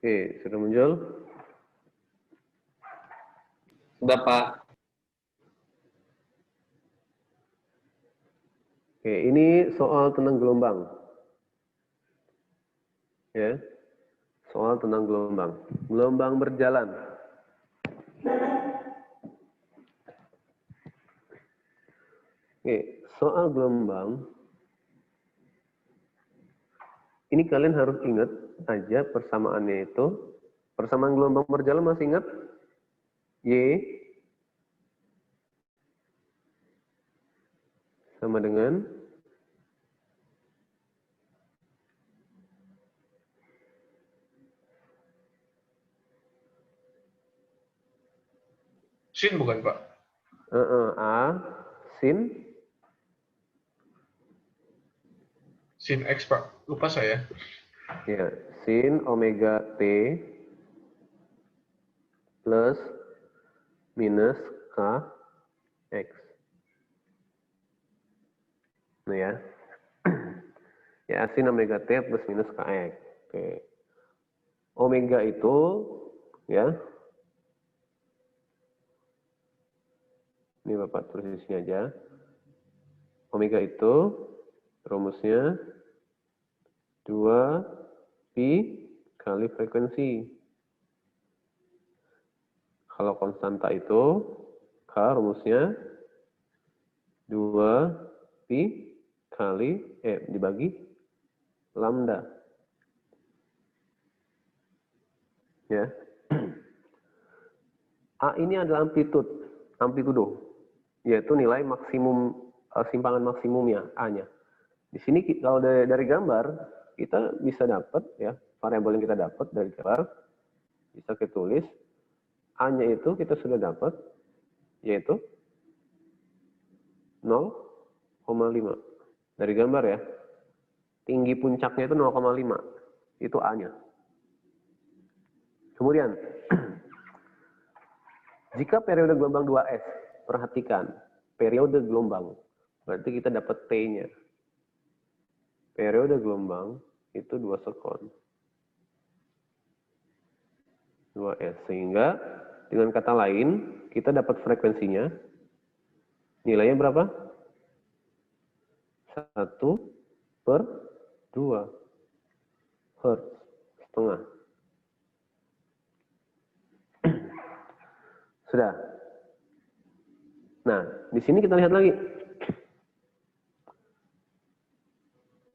Oke, sudah muncul? Sudah, Pak. Oke, ini soal tentang gelombang. Ya, soal tentang gelombang. Gelombang berjalan. Oke, soal gelombang. Ini kalian harus ingat aja persamaannya itu. Persamaan gelombang berjalan masih ingat? Y sama dengan Sin bukan, Pak? A sin Sin X, Pak. Lupa saya. ya, sin omega T plus minus K X. Nah ya. Ya, sin omega T plus minus K X. Oke. Omega itu ya. Ini Bapak tulis di sini aja. Omega itu rumusnya 2 pi kali frekuensi. Kalau konstanta itu K rumusnya 2 pi kali dibagi lambda. Ya. A ini adalah amplitudo, yaitu nilai maksimum simpangan maksimumnya A-nya. Di sini kalau dari gambar kita bisa dapat ya variabel yang kita dapat dari gambar bisa kita tulis A-nya itu kita sudah dapat yaitu 0,5 dari gambar ya. Tinggi puncaknya itu 0,5 itu A-nya. Kemudian jika periode gelombang 2S, perhatikan periode gelombang berarti kita dapat T-nya. Periode gelombang itu 2 sekon. 2S. Sehingga dengan kata lain, kita dapat frekuensinya. Nilainya berapa? 1/2 Hertz setengah. Sudah. Nah, di sini kita lihat lagi.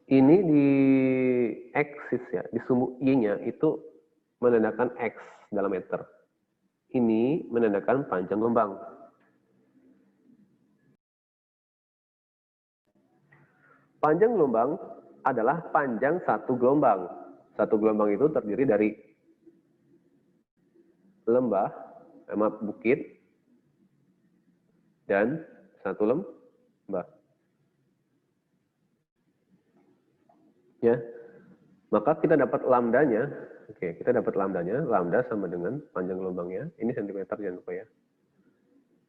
Ini di aksis ya, di sumbu Y-nya itu menandakan X dalam meter. Ini menandakan panjang gelombang. Panjang gelombang adalah panjang satu gelombang. Satu gelombang itu terdiri dari lembah, bukit, dan satu lembah. Ya, maka kita dapat lambdanya. Oke, kita dapat lambdanya. Lambda sama dengan panjang gelombangnya. Ini sentimeter jangan lupa ya.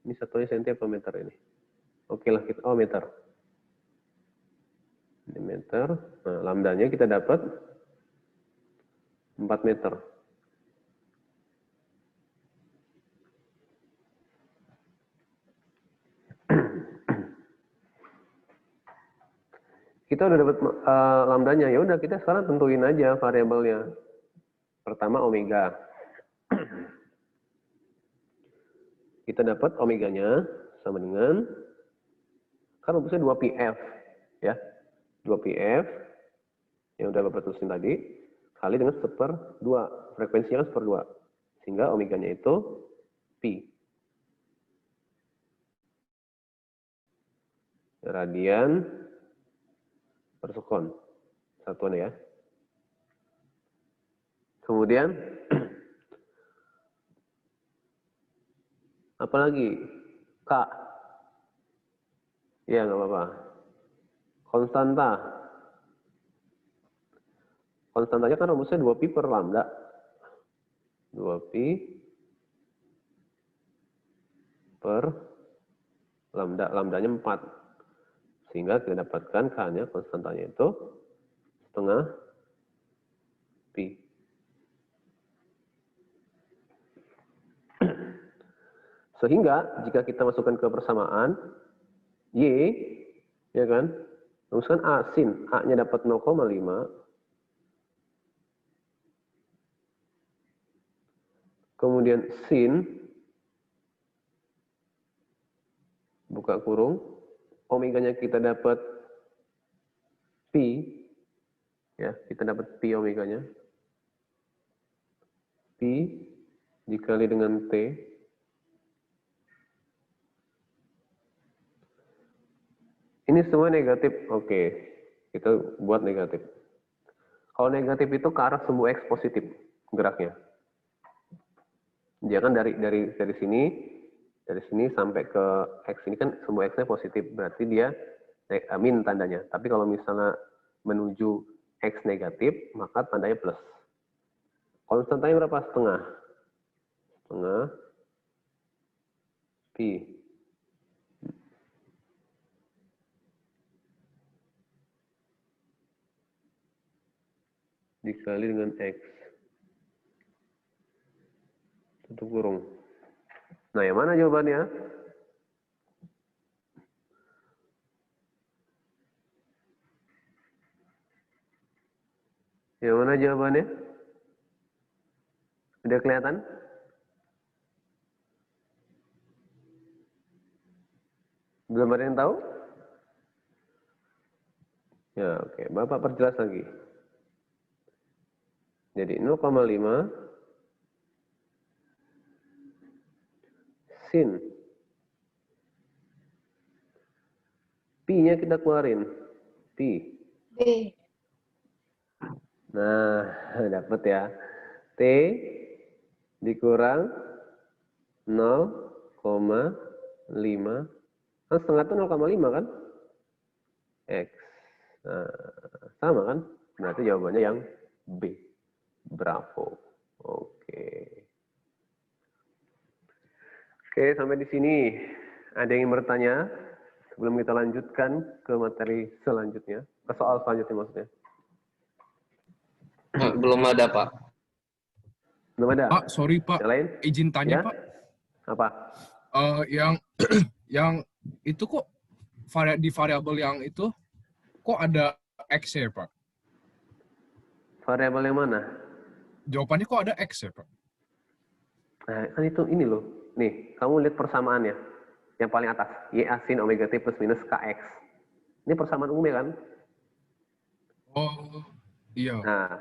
Ini satunya senti apa meter ini? Oke lah kita, meter. Ini meter. Nah, lambdanya kita dapat 4 meter. Kita udah dapat lambdanya, ya udah kita sekarang tentuin aja variabelnya. Pertama omega. Kita dapat omeganya sama dengan kan rumusnya 2πf ya. 2πf yang udah Bapak tulisin tadi kali dengan 1/2. Frekuensinya kan 1/2. Sehingga omeganya itu pi. Radian per sekon. Satuan ya. Kemudian apalagi K. Ya nggak apa-apa. Konstanta. Konstantanya kan rumusnya 2pi per lambda. 2pi per lambda. Lambdanya 4. Sehingga kita dapatkan K-nya konstantanya itu setengah pi. Sehingga jika kita masukkan ke persamaan Y, ya kan, rumuskan A sin, A-nya dapat 0,5, kemudian sin, buka kurung, omeganya kita dapat pi, ya, kita dapat pi omeganya, pi dikali dengan T, ini semua negatif, oke, kita buat negatif. Kalau negatif itu ke arah sumbu X positif geraknya. Jangan dari sini sampai ke X ini kan sumbu X-nya positif, berarti dia min tandanya. Tapi kalau misalnya menuju X negatif, maka tandanya plus. Konstantanya berapa? Setengah pi. Dikali dengan X. Tutup kurung. Nah, yang mana jawabannya? Yang mana jawabannya? Udah kelihatan? Belum ada yang tahu? Ya, oke. Bapak perjelas lagi. Jadi 0,5 sin. Pi-nya kita keluarin. Pi. B. Nah, dapat ya. T dikurang 0,5. Kan setengah itu 0,5 kan? X. Nah, sama kan? Berarti jawabannya yang B. Bravo. Oke. Oke, sampai di sini. Ada yang bertanya? Sebelum kita lanjutkan ke materi selanjutnya. Ke soal selanjutnya maksudnya. Belum ada, Pak. Belum ada? Pak, sorry Pak, Yang lain? izin tanya Ya? Pak. Apa? Yang itu kok di variabel yang itu kok ada X ya Pak? Variabel yang mana? Jawabannya kok ada X ya Pak? Nah, kan itu ini loh. Nih, kamu lihat persamaannya. Yang paling atas. Y sin omega T plus minus KX. Ini persamaan umumnya kan? Oh, iya. Nah,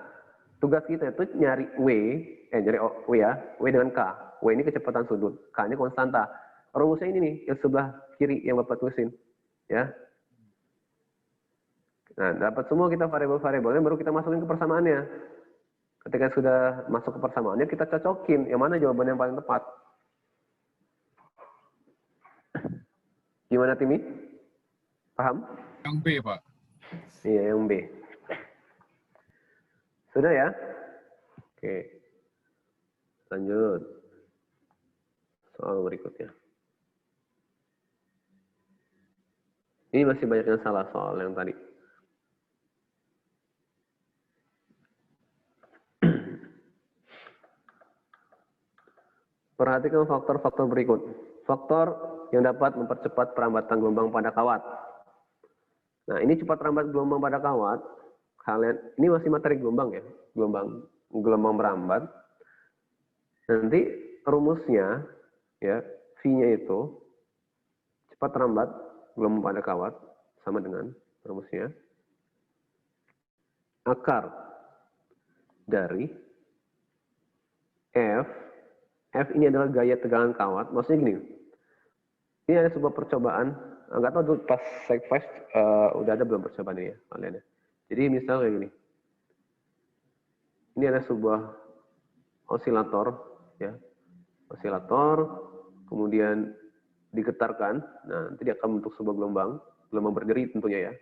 tugas kita itu nyari nyari W ya. W dengan K. W ini kecepatan sudut. K-nya konstanta. Rumusnya ini nih, yang sebelah kiri yang Bapak tulisin. Ya. Nah, dapat semua kita variabel-variabelnya, baru kita masukin ke persamaannya. Ketika sudah masuk ke persamaannya, kita cocokin. Yang mana jawaban yang paling tepat. Gimana, Timi? Paham? Yang B Pak. Iya, yang B. Sudah ya? Oke. Lanjut. Soal berikutnya. Ini masih banyak yang salah soal yang tadi. Perhatikan faktor-faktor berikut. Faktor yang dapat mempercepat perambatan gelombang pada kawat. Nah, ini cepat merambat gelombang pada kawat. Ini masih materi gelombang ya, gelombang merambat. Nanti rumusnya ya, V-nya itu cepat merambat gelombang pada kawat sama dengan rumusnya akar dari F ini adalah gaya tegangan kawat. Maksudnya gini, ini ada sebuah percobaan, nggak tahu dulu pas Segfest udah ada belum percobaan ini ya kalian ya. Jadi misalnya kayak gini, ini ada sebuah osilator, ya, kemudian digetarkan, nah nanti dia akan membentuk sebuah gelombang berdiri tentunya ya.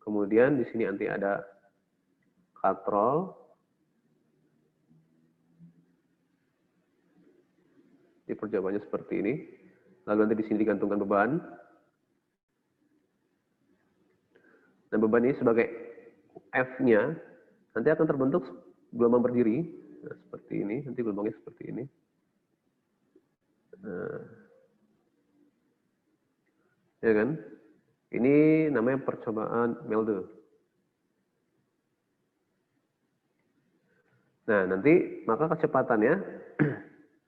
Kemudian di sini nanti ada katrol, di perjawabannya seperti ini. Lalu nanti di sini digantungkan beban. Dan beban ini sebagai F-nya nanti akan terbentuk gelombang berdiri. Nah, seperti ini, nanti gelombangnya seperti ini. Nah, Ya kan? Ini namanya percobaan Melde. Nah, nanti maka kecepatannya,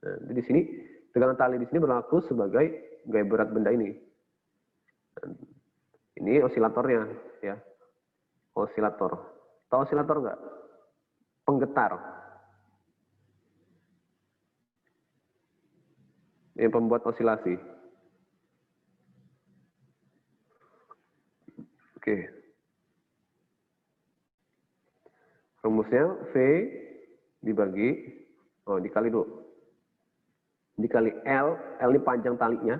nah, di sini tegangan tali di sini berlaku sebagai gaya berat benda ini. Ini osilatornya, ya, osilator. Tahu osilator nggak? Penggetar. Yang pembuat osilasi. Oke. Rumusnya V dikali dulu. Dikali L ini panjang talinya.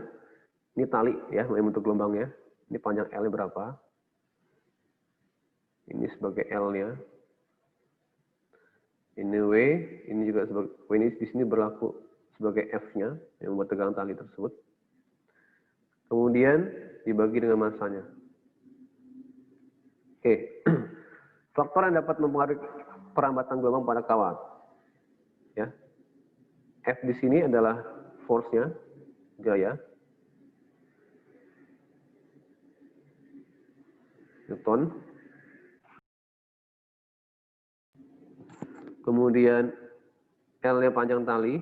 Ini tali ya, bentuk gelombangnya. Ini panjang L-nya berapa? Ini sebagai L-nya. Ini W, ini juga sebagai W, ini di sini berlaku sebagai F-nya yang membuat tegangan tali tersebut. Kemudian dibagi dengan masanya. Oke. Faktor yang dapat mempengaruhi perambatan gelombang pada kawat. Ya. F di sini adalah force-nya, gaya. Newton. Kemudian L-nya panjang tali.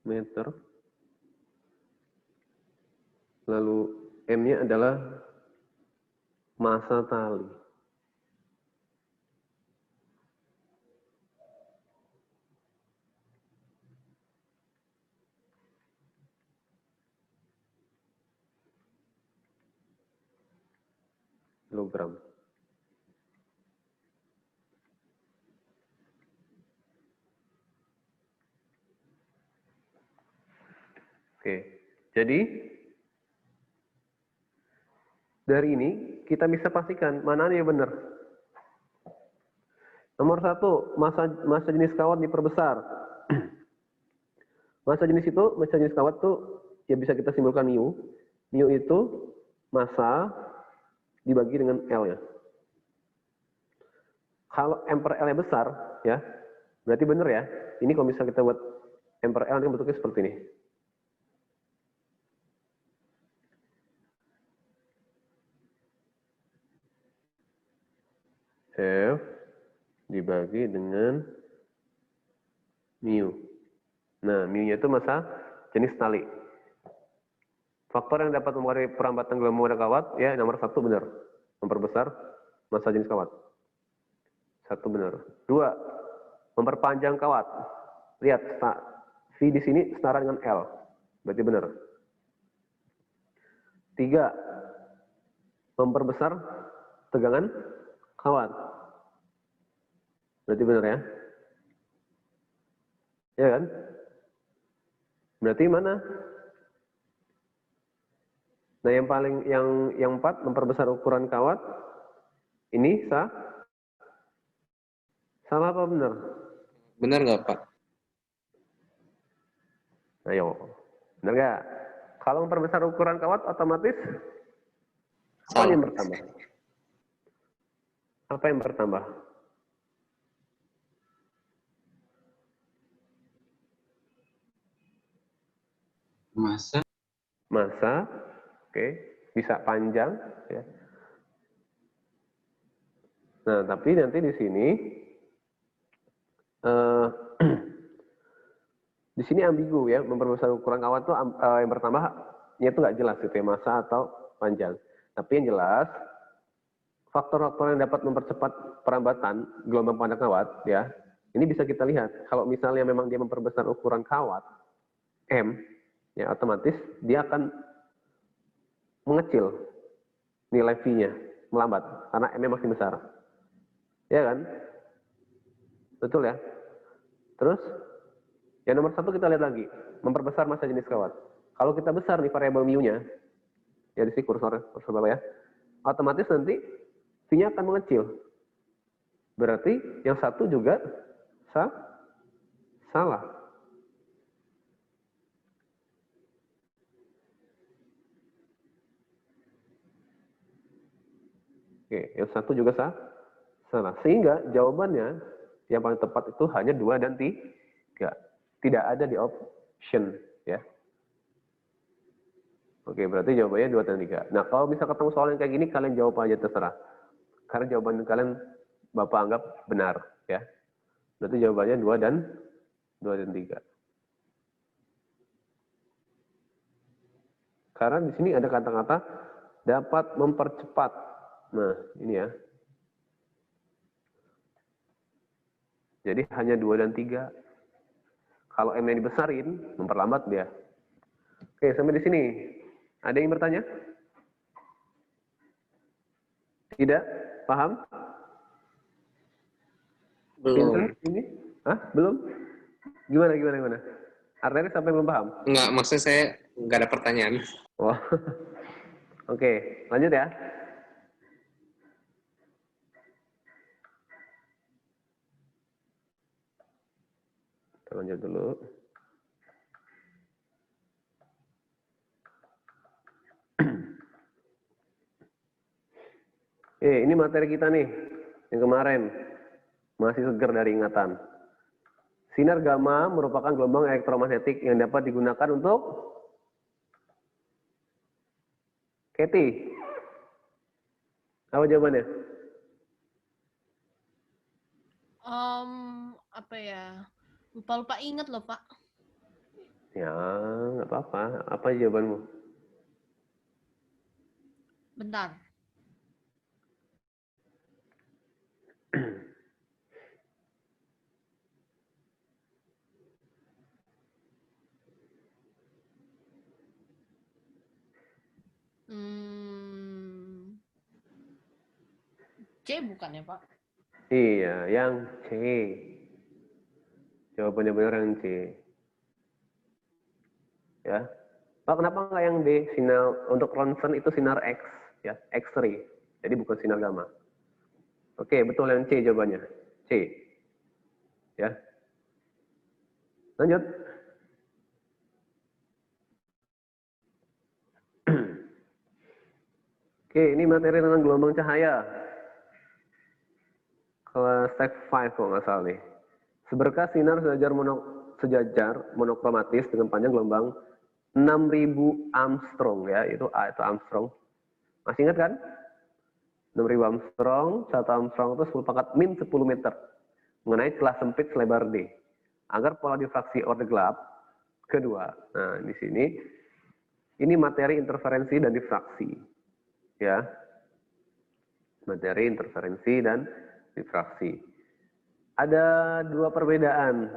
Meter. Lalu M-nya adalah massa tali. Kilogram. Oke, jadi dari ini kita bisa pastikan mana yang benar. Nomor 1, massa jenis kawat diperbesar. Massa jenis kawat itu ya bisa kita simpulkan mu. Mu itu massa dibagi dengan L-nya. Kalau M per L-nya besar, ya berarti benar ya. Ini kalau misalnya kita buat M per L ini bentuknya seperti ini. F dibagi dengan mu. Nah, mu-nya itu massa jenis tali. Faktor yang dapat mempengaruhi perambatan gelombang pada kawat, ya nomor 1 benar. Memperbesar massa jenis kawat. 1 benar. 2, memperpanjang kawat. Lihat, V di sini setara dengan L. Berarti benar. 3, memperbesar tegangan kawat. Berarti benar ya? Ya kan? Berarti mana? Nah, yang 4 memperbesar ukuran kawat. Ini salah apa benar? Benar nggak, Pak? Ayo, benar nggak? Kalau memperbesar ukuran kawat otomatis apa yang bertambah? Apa yang bertambah? Massa, oke, bisa panjang, ya. Nah, tapi nanti di sini, di sini ambigu ya, memperbesar ukuran kawat tuh yang bertambahnya itu nggak jelas gitu ya, massa atau panjang. Tapi yang jelas, faktor-faktor yang dapat mempercepat perambatan gelombang pada kawat, ya, ini bisa kita lihat. Kalau misalnya memang dia memperbesar ukuran kawat, M, ya otomatis dia akan mengecil nilai V-nya, melambat, karena M-nya makin besar. Ya kan? Betul ya? Terus, yang nomor 1 kita lihat lagi, memperbesar massa jenis kawat. Kalau kita besar nih variabel mu-nya, ya di sini kursor Bapak ya, otomatis nanti V-nya akan mengecil. Berarti yang 1 juga Salah. Oke, yang satu juga salah. Sehingga jawabannya yang paling tepat itu hanya 2 dan 3. Tidak ada di option, ya. Oke, berarti jawabannya 2 dan 3. Nah, kalau bisa ketemu soal yang kayak gini, kalian jawab aja terserah. Karena jawaban kalian Bapak anggap benar, ya. Berarti jawabannya 2 dan 3. Karena di sini ada kata-kata dapat mempercepat. Nah, ini ya. Jadi hanya 2 dan 3. Kalau M-nya dibesarin, memperlambat dia. Oke, sampai di sini. Ada yang bertanya? Tidak? Paham? Belum. Vincent, ini? Hah? Belum? Gimana? Arteri sampai belum paham? Enggak, maksudnya saya nggak ada pertanyaan. Oh. Oke, lanjut ya. Kita lanjut dulu. Ini materi kita nih, yang kemarin. Masih segar dari ingatan. Sinar gamma merupakan gelombang elektromagnetik yang dapat digunakan untuk Katie. Apa jawabannya? Apa ya? Lupa inget loh, Pak. Ya, nggak apa-apa. Apa jawabanmu? Bentar. C bukan ya, Pak? Iya, yang C. Jawabannya benar yang C. Ya. Pak, kenapa nggak yang D? Sinar untuk ronsen itu sinar X, ya, X-ray. Jadi bukan sinar gamma. Oke, betul yang C jawabannya. C. Ya. Lanjut. Oke, ini materi tentang gelombang cahaya. Kelas Tech 5 kalau nggak salah nih. Seberkas sinar sejajar monokromatis dengan panjang gelombang 6.000 Armstrong, ya, itu Armstrong. Masih ingat kan? 6.000 Armstrong, 1 Armstrong itu 10⁻⁻10 meter mengenai celah sempit selebar D. Agar pola difraksi orde gelap kedua. Nah, di sini ini materi interferensi dan difraksi. Ya. Materi interferensi dan difraksi. Ada 2 perbedaan.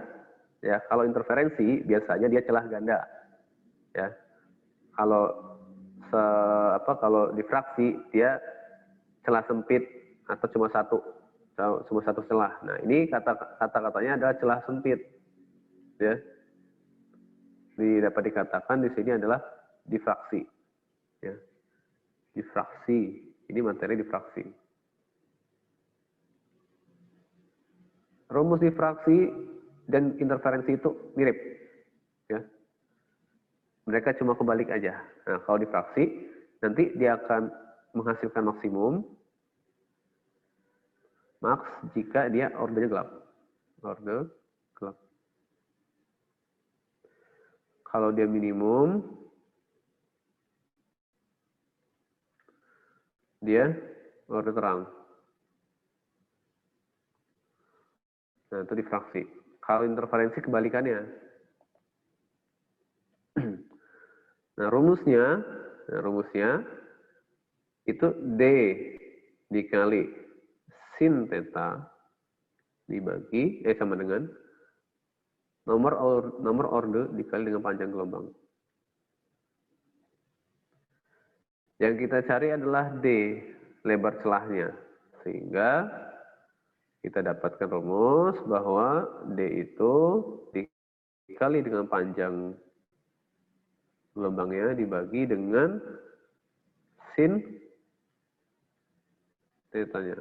Ya, kalau interferensi biasanya dia celah ganda. Ya. Kalau difraksi dia celah sempit atau cuma satu celah. Nah, ini kata-katanya adalah celah sempit. Ya. Dapat dikatakan di sini adalah difraksi. Ya. Difraksi. Ini materi difraksi. Rumus difraksi dan interferensi itu mirip. Ya. Mereka cuma kebalik aja. Nah, kalau difraksi, nanti dia akan menghasilkan maksimum maks jika dia ordenya gelap. Orde gelap. Kalau dia minimum, dia orde terang. Nah, itu difraksi. Kalau interferensi kebalikannya. Nah, rumusnya itu D dikali sin theta dibagi sama dengan nomor orde dikali dengan panjang gelombang. Yang kita cari adalah D, lebar celahnya. Sehingga kita dapatkan rumus bahwa D itu dikali dengan panjang gelombangnya dibagi dengan sin theta-nya.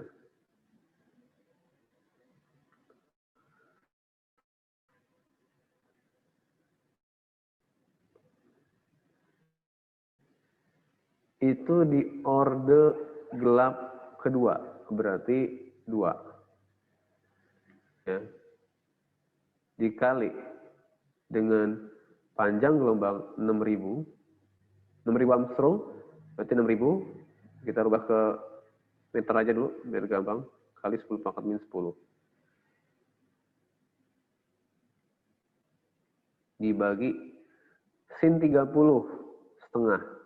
itu di orde gelap kedua, berarti 2. Ya. Dikali dengan panjang gelombang 6.000 Armstrong, berarti 6.000, kita rubah ke meter aja dulu, biar gampang, kali 10 pangkat min 10. Dibagi sin 30 setengah.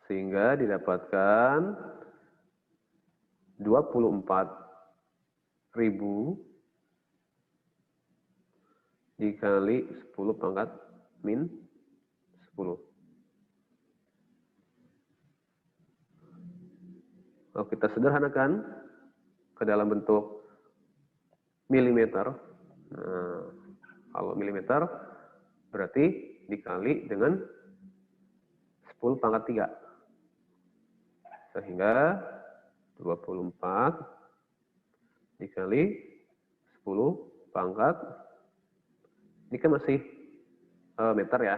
Sehingga didapatkan 24.000 dikali 10 pangkat min 10. Kalau kita sederhanakan ke dalam bentuk milimeter, nah, kalau milimeter berarti dikali dengan 10 pangkat 3. Sehingga 24 dikali 10 pangkat, ini kan masih meter ya.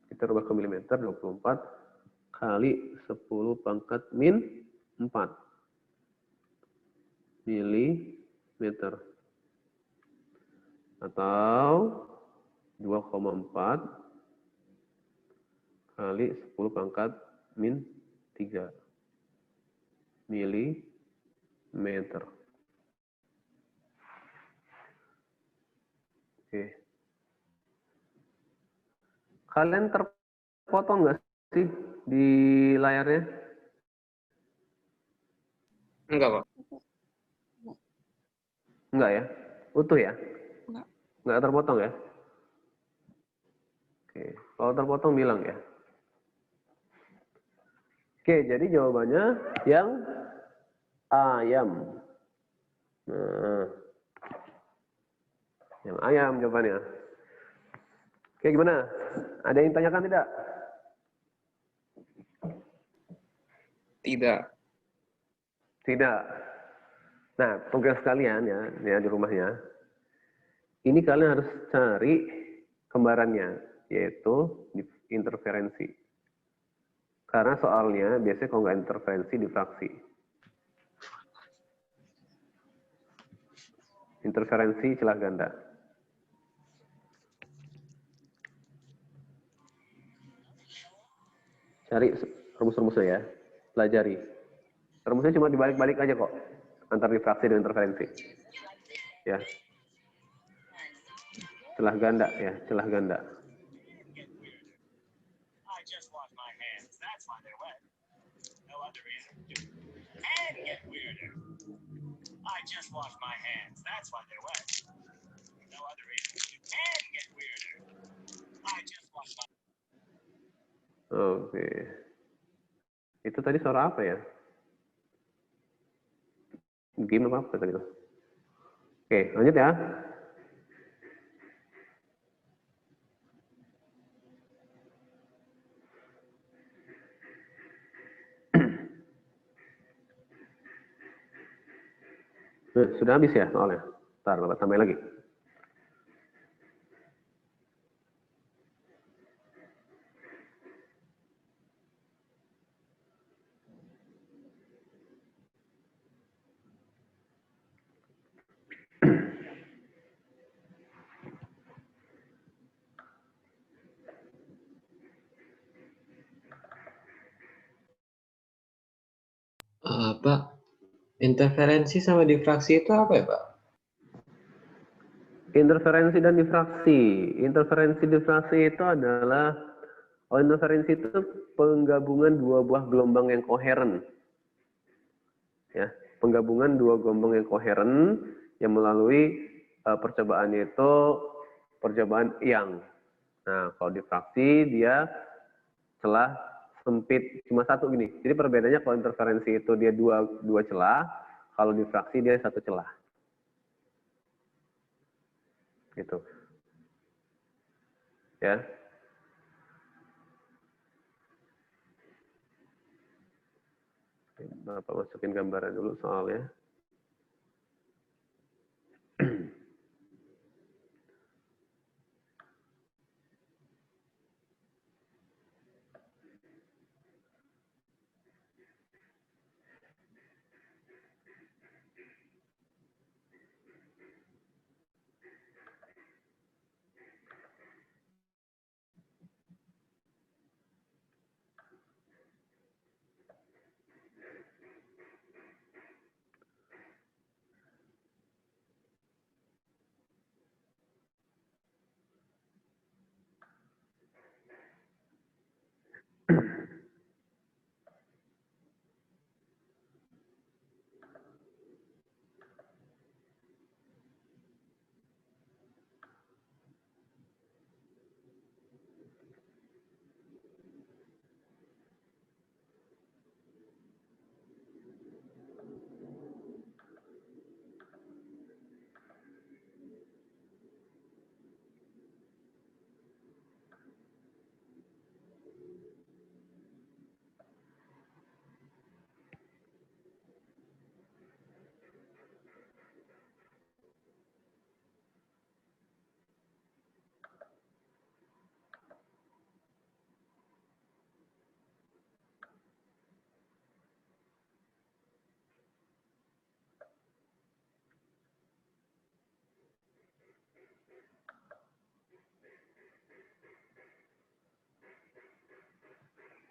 Kita rubah ke milimeter, 24 kali 10 pangkat min 4 milimeter. Atau 2,4 kali 10 pangkat min 3 milimeter. Oke. Kalian terpotong nggak sih di layarnya? Enggak, Pak. Enggak ya? Utuh ya? Enggak. Enggak terpotong ya? Oke. Kalau terpotong bilang ya. Oke, jadi jawabannya yang ayam. Nah, yang ayam jawabannya. Oke, gimana? Ada yang tanyakan tidak? Tidak. Tidak. Nah, tugas kalian ya di rumahnya. Ini kalian harus cari kembarannya, yaitu interferensi. Karena soalnya biasanya kalau nggak interferensi difraksi. Interferensi celah ganda. Cari rumus-rumusnya ya, pelajari. Rumusnya cuma dibalik-balik aja kok, antara difraksi dan interferensi. Ya. Celah ganda ya, celah ganda. Oke. Itu tadi suara apa ya? Game apa tadi itu? Oke, lanjut ya. Sudah habis ya soalnya. Ntar Bapak tambah lagi. Pak, interferensi sama difraksi itu apa ya, Pak? Interferensi dan difraksi. Interferensi difraksi itu adalah, interferensi itu penggabungan dua buah gelombang yang koheren. Ya, penggabungan dua gelombang yang koheren yang melalui percobaannya itu percobaan Young. Nah, kalau difraksi dia celah sempit cuma satu gini. Jadi perbedaannya kalau interferensi itu dia dua celah, kalau difraksi dia satu celah. Gitu. Ya. Bapak masukin gambaran dulu soalnya.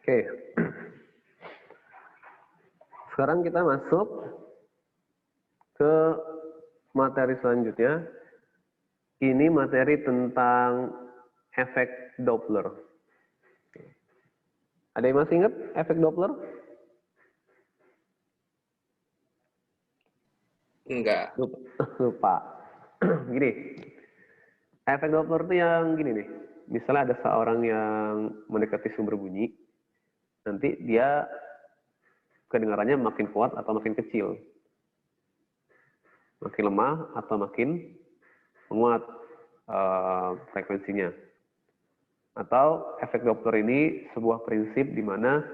Oke. Sekarang kita masuk ke materi selanjutnya. Ini materi tentang efek Doppler. Ada yang masih ingat efek Doppler? Enggak. Lupa. Gini, efek Doppler itu yang gini nih. Misalnya ada seorang yang mendekati sumber bunyi, nanti dia kedengarannya makin kuat atau makin kecil, makin lemah atau makin menguat frekuensinya. Atau efek Doppler ini sebuah prinsip di mana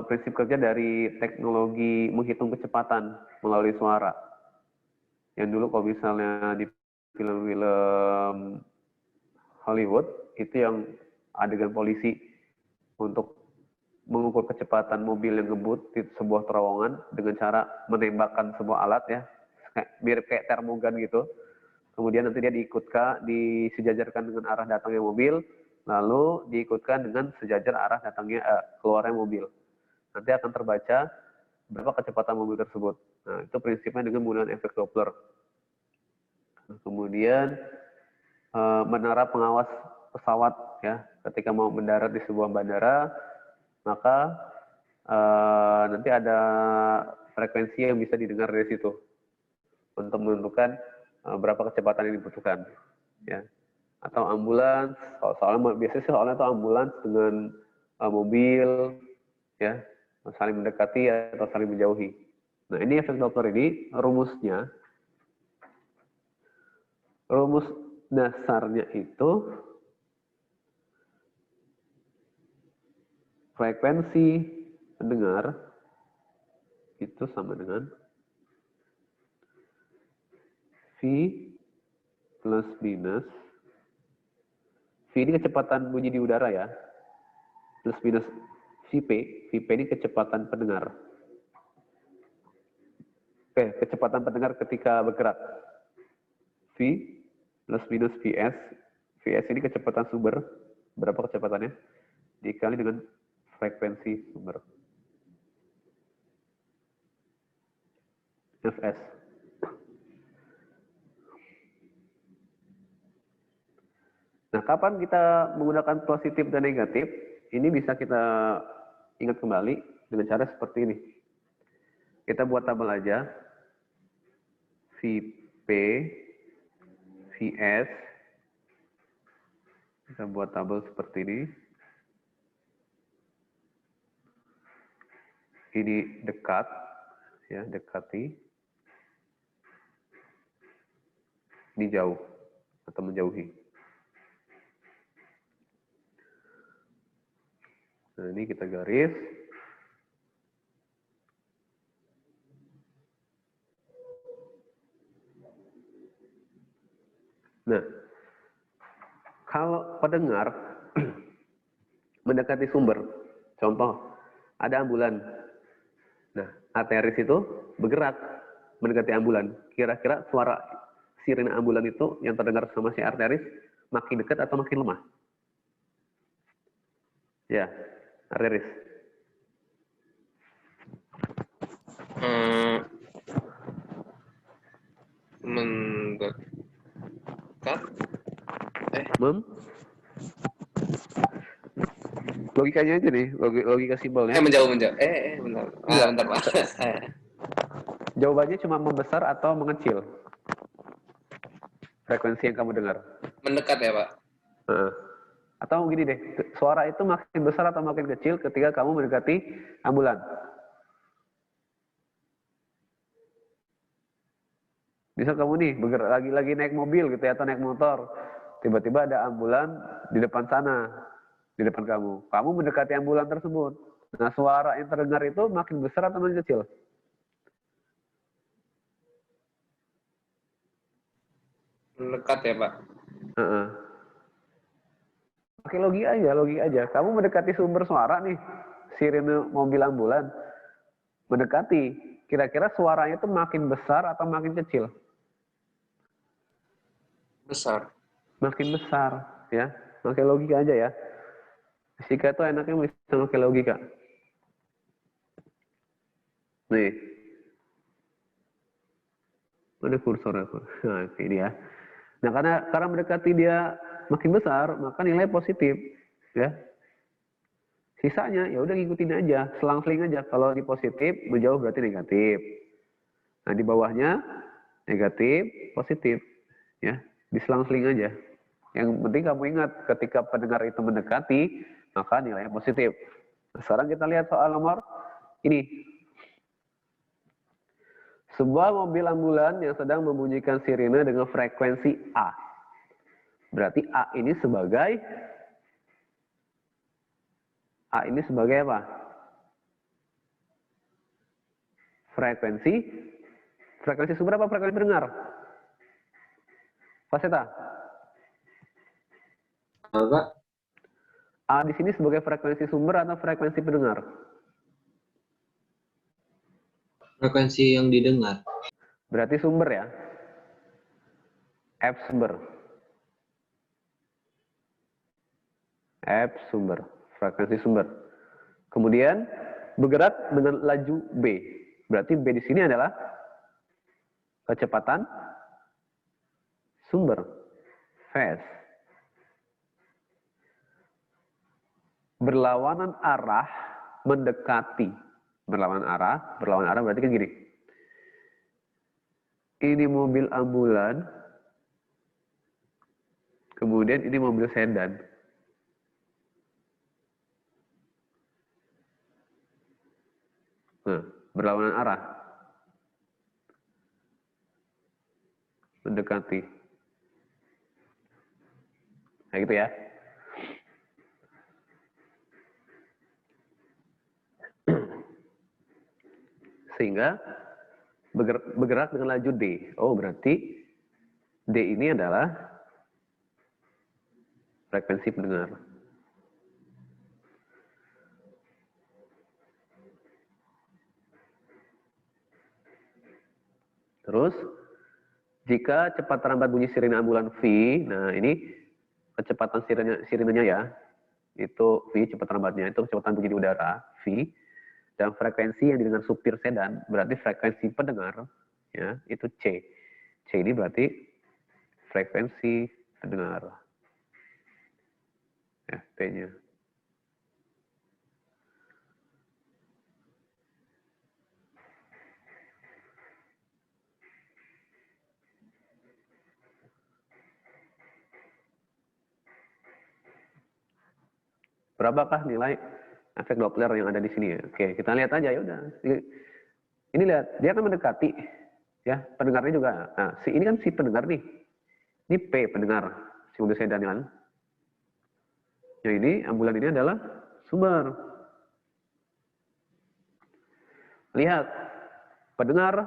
prinsip kerja dari teknologi menghitung kecepatan melalui suara. Yang dulu kalau misalnya di film-film Hollywood itu yang adegan polisi untuk mengukur kecepatan mobil yang ngebut di sebuah terowongan dengan cara menembakkan sebuah alat ya, mirip kayak termogan gitu. Kemudian nanti dia disejajarkan dengan arah datangnya mobil, lalu diikutkan dengan sejajar arah datangnya keluarnya mobil. Nanti akan terbaca berapa kecepatan mobil tersebut. Nah, itu prinsipnya dengan menggunakan efek Doppler. Kemudian menara pengawas pesawat ya, ketika mau mendarat di sebuah bandara, maka nanti ada frekuensi yang bisa didengar dari situ untuk menentukan berapa kecepatan yang dibutuhkan ya. Atau ambulans, biasanya itu ambulans dengan mobil ya, saling mendekati atau saling menjauhi. Nah, ini efek Doppler ini rumusnya, rumus dasarnya itu frekuensi pendengar itu sama dengan V plus minus, V ini kecepatan bunyi di udara ya, plus minus VP ini kecepatan pendengar. Oke, kecepatan pendengar ketika bergerak. V plus minus VS ini kecepatan sumber, berapa kecepatannya? Dikali dengan frekuensi sumber. Fs. Nah, kapan kita menggunakan positif dan negatif? Ini bisa kita ingat kembali dengan cara seperti ini. Kita buat tabel aja. VP, VS. Kita buat tabel seperti ini. Ini dekat, ya, dekati. Ini jauh atau menjauhi. Nah, ini kita garis. Nah, kalau pendengar mendekati sumber, contoh, ada ambulan. Nah, arteris itu bergerak mendekati ambulan. Kira-kira suara sirine ambulan itu yang terdengar sama si arteris makin dekat atau makin lemah? Ya, arteris. Mendekat. Logikanya aja nih, logika simpelnya. Menjauh. Bentar. Bentar, Pak. Jawabannya cuma membesar atau mengecil? Frekuensi yang kamu dengar. Mendekat ya, Pak? Atau gini deh, suara itu makin besar atau makin kecil ketika kamu mendekati ambulan? Misal kamu nih lagi naik mobil gitu ya, atau naik motor, tiba-tiba ada ambulan di depan sana, di depan kamu. Kamu mendekati ambulan tersebut. Nah, suara yang terdengar itu makin besar atau makin kecil? Mendekat ya, Pak? Pakai logika aja. Kamu mendekati sumber suara nih, sirine mobil ambulan. Mendekati, kira-kira suaranya itu makin besar atau makin kecil? Besar. Makin besar, ya. Pakai logika aja ya. Fisika itu enaknya bisa pakai logika. Nih. Mana kursor aku? Nah, ini ya. Nah, karena mendekati dia makin besar, maka nilai positif, ya. Sisanya ya udah ngikutin aja, selang-seling aja. Kalau di positif, menjauh berarti negatif. Nah, di bawahnya negatif, positif, ya. Diselang-seling aja. Yang penting kamu ingat, ketika pendengar itu mendekati, maka nilainya positif. Nah, sekarang kita lihat soal nomor ini. Sebuah mobil ambulan yang sedang membunyikan sirine dengan frekuensi A. Berarti A ini sebagai apa? Frekuensi sumber apa frekuensi pendengar? Faseta. Apa? A di sini sebagai frekuensi sumber atau frekuensi pendengar? Frekuensi yang didengar. Berarti sumber ya. F sumber. F sumber. Frekuensi sumber. Kemudian bergerak dengan laju B. Berarti B di sini adalah kecepatan sumber. Phase. Berlawanan arah mendekati. Berlawanan arah berarti kan gini. Ini mobil ambulan, kemudian ini mobil sedan. Nah, berlawanan arah. Mendekati. Nah, gitu ya. Sehingga bergerak dengan laju D. Oh, berarti D ini adalah frekuensi pendengar. Terus, jika cepat terlambat bunyi sirine ambulan V, nah ini kecepatan sirinenya ya, itu V cepat terlambatnya, itu kecepatan bunyi di udara, V, dan frekuensi yang didengar supir sedan, berarti frekuensi pendengar, ya, itu C. C ini berarti frekuensi pendengar. FP-nya. Berapakah nilai efek Doppler yang ada di sini ya? Oke, kita lihat aja ya udah. Ini lihat, dia kan mendekati ya, pendengarnya juga. Nah, ini kan si pendengar nih. Ini P pendengar, si mobil sedan kan. Yang ini ambulan ini adalah sumber. Lihat, pendengar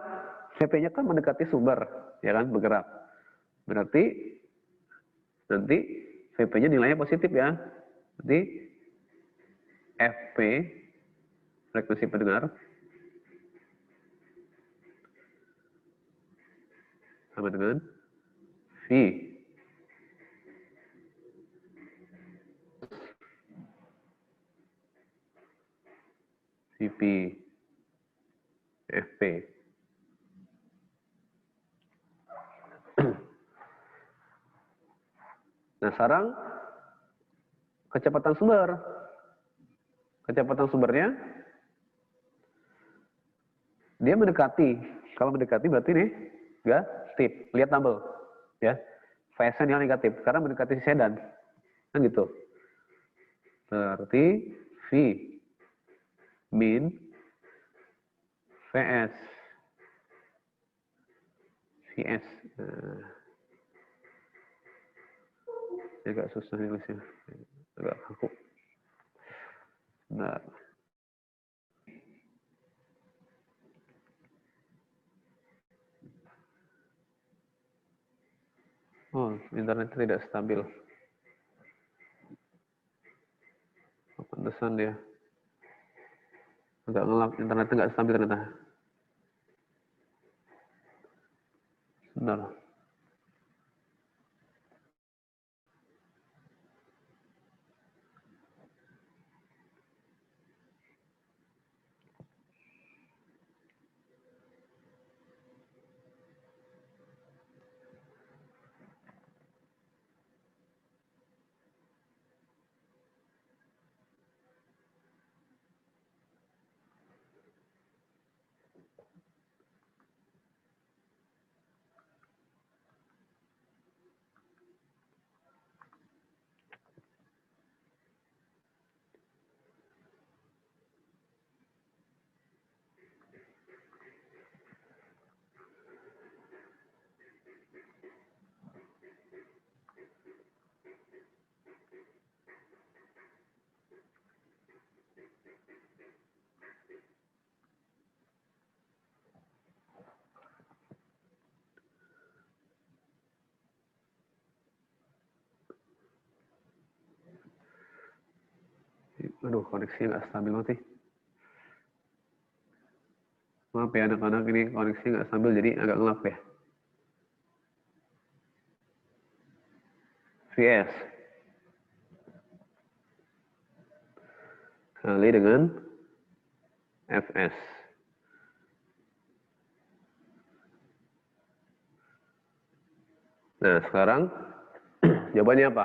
VP-nya kan mendekati sumber, ya kan, bergerak. Berarti nanti VP-nya nilainya positif ya. Berarti FP, frekuensi pendengar, sama dengan V. VP, FP. Nah, sekarang kecepatan sumber. Kecepatan sumbernya dia mendekati. Kalau mendekati berarti nih negatif. Lihat tabel ya. Phase-nya negatif karena mendekati sedan. Kan gitu. Berarti V min VS. VS. Nah, agak susah nulisnya. Agak kaku. Nah. Oh, internet tidak stabil. Pantesan dia. Agak ngelap, internetnya nggak stabil ternyata. Benar. Aduh, koneksi nggak stabil nanti. Maaf ya anak-anak, ini koneksi nggak stabil jadi agak ngelap ya. VS kali dengan FS. Nah, sekarang jawabannya apa?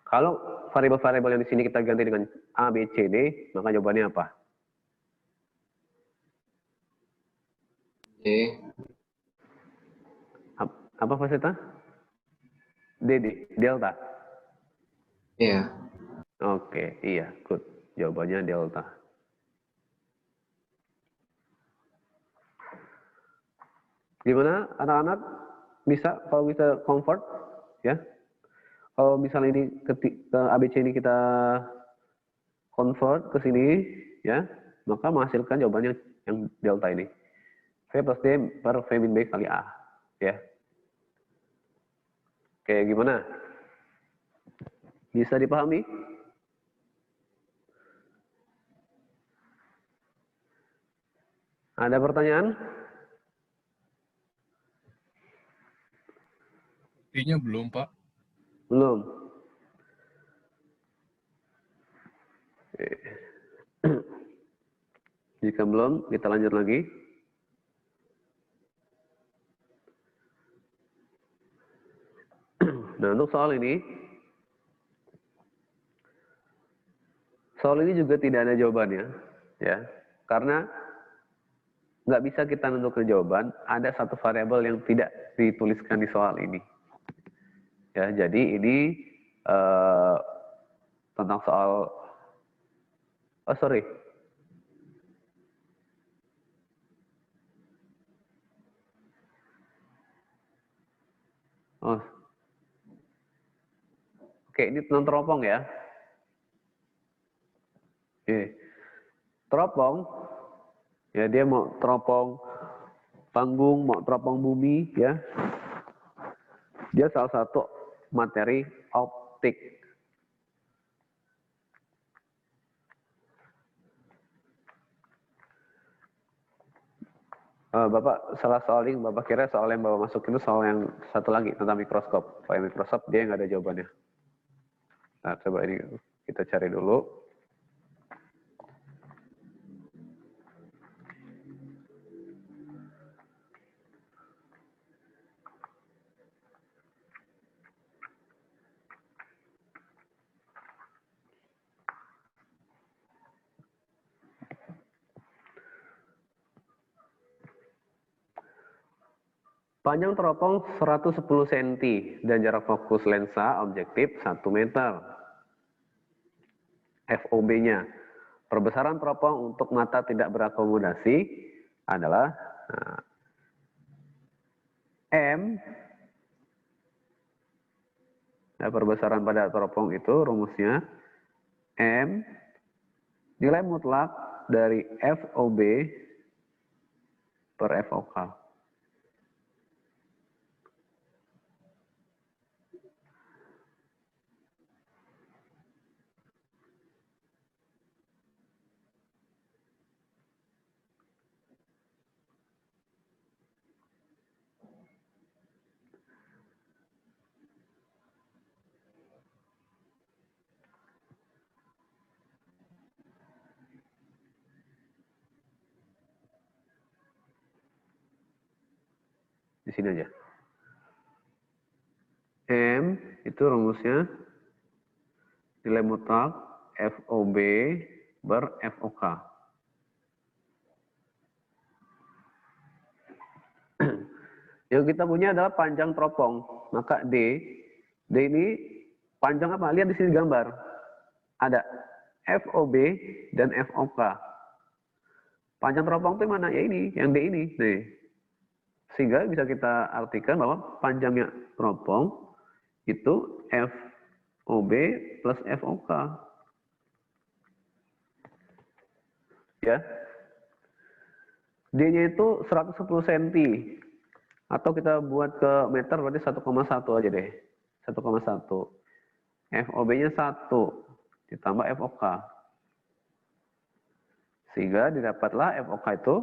Kalau variabel-variabel yang di sini kita ganti dengan A, B, C, D, maka jawabannya apa? D. Apa Fasita? D, delta. Iya. Oke, iya, good. Jawabannya delta. Gimana anak-anak? Bisa kalau bisa convert ya? Kalau misalnya ini ke ABC ini kita convert ke sini ya, maka menghasilkan jawabannya yang delta ini. V plus D per V min B kali A ya. Oke, gimana? Bisa dipahami? Ada pertanyaan? Buktinya belum, Pak. Belum. Jika belum, kita lanjut lagi. Nah, untuk soal ini juga tidak ada jawabannya, ya, karena nggak bisa kita menentukan jawaban. Ada satu variabel yang tidak dituliskan di soal ini. Ya, jadi ini tentang soal, oh sorry, oh, oke, ini tentang teropong ya. Oke, teropong, ya dia mau teropong panggung, mau teropong bumi, ya. Dia salah satu materi optik. Bapak salah soal yang Bapak kira soal yang Bapak masuk itu soal yang satu lagi tentang mikroskop. Kalau yang mikroskop dia nggak ada jawabannya. Nah, coba ini kita cari dulu. Panjang teropong 110 cm dan jarak fokus lensa objektif 1 meter. FOB-nya. Perbesaran teropong untuk mata tidak berakomodasi adalah M. Nah, perbesaran pada teropong itu rumusnya M nilai mutlak dari FOB per FOK. Di sini aja. M itu rumusnya nilai mutlak FOB per FOK. Yang kita punya adalah panjang teropong. Maka D ini panjang apa? Lihat di sini gambar. Ada FOB dan FOK. Panjang teropong itu mana? Ya ini, yang D ini. Nih. Sehingga bisa kita artikan bahwa panjangnya teropong itu FOB plus FOK. Ya. D-nya itu 110 cm. Atau kita buat ke meter berarti 1,1 aja deh. 1,1. FOB-nya 1 ditambah FOK. Sehingga didapatlah FOK itu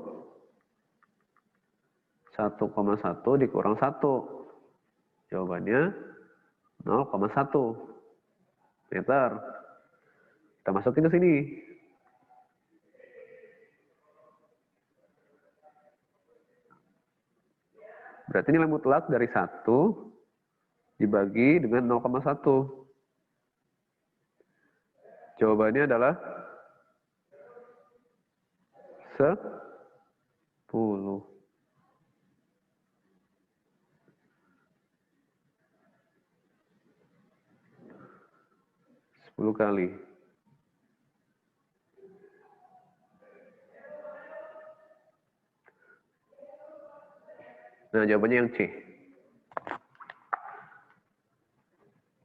1,1 dikurang 1. Jawabannya 0,1 meter. Kita masukin ke sini. Berarti nilai mutlak dari 1 dibagi dengan 0,1. Jawabannya adalah 10. 10 kali. Nah, jawabannya yang C.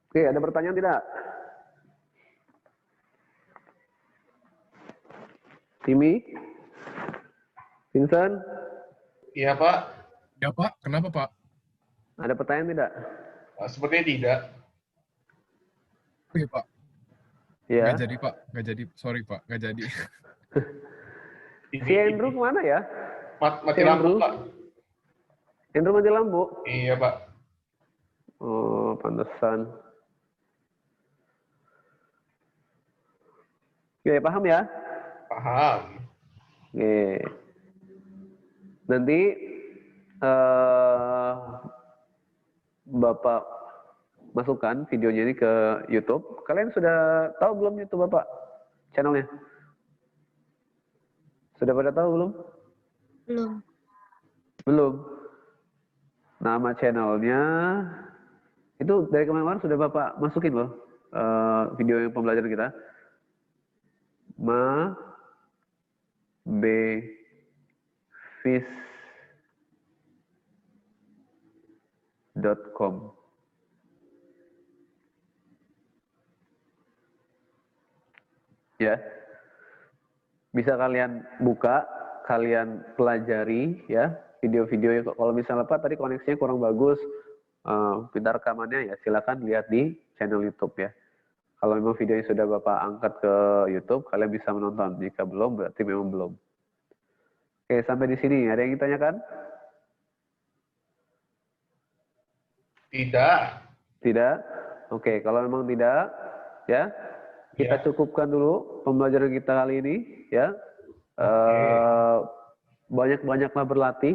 Oke, ada pertanyaan tidak? Timi? Vincent? Iya, Pak. Ya Pak, kenapa Pak? Ada pertanyaan tidak? Sepertinya tidak. Oke Pak, Ya. nggak jadi Pak, nggak jadi. Sorry Pak, nggak jadi. Si Andrew kemana ya? Mati lampu, Pak. Andrew mati lampu? Iya, Pak. Oh, pantesan. Oke, paham ya? Paham. Oke. Nanti Bapak masukkan videonya ini ke YouTube. Kalian sudah tahu belum YouTube Bapak? Channelnya? Sudah pada tahu belum? Belum. Belum. Nama channelnya itu dari kemarin sudah Bapak masukin loh video yang pembelajaran kita. mabefish.com. Ya. Bisa kalian buka, kalian pelajari ya video-video. Kalau misalnya Pak tadi koneksinya kurang bagus, pintar rekamannya ya silakan lihat di channel YouTube ya. Kalau memang videonya sudah Bapak angkat ke YouTube, kalian bisa menonton. Jika belum, berarti memang belum. Oke, sampai di sini. Ada yang ditanyakan? Tidak. Tidak? Oke, kalau memang tidak, ya kita cukupkan dulu pembelajaran kita kali ini, ya. Banyak-banyaklah berlatih,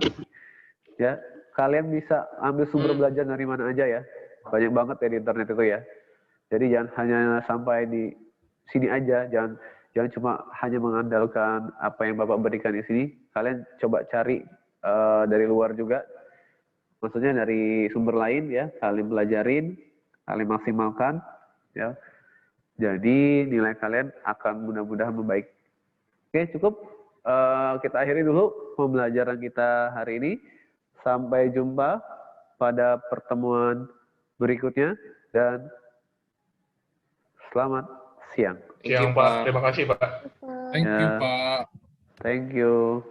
ya. Kalian bisa ambil sumber belajar dari mana aja ya. Banyak banget ya di internet itu ya. Jadi jangan hanya sampai di sini aja, jangan cuma hanya mengandalkan apa yang Bapak berikan di sini. Kalian coba cari dari luar juga. Maksudnya dari sumber lain ya, kalian pelajarin, kalian maksimalkan ya. Jadi nilai kalian akan mudah-mudahan membaik. Oke, cukup. Kita akhiri dulu pembelajaran kita hari ini. Sampai jumpa pada pertemuan berikutnya dan selamat siang. Siang, Pak. Terima kasih, Pak. Thank you Ya. Pak. Thank you.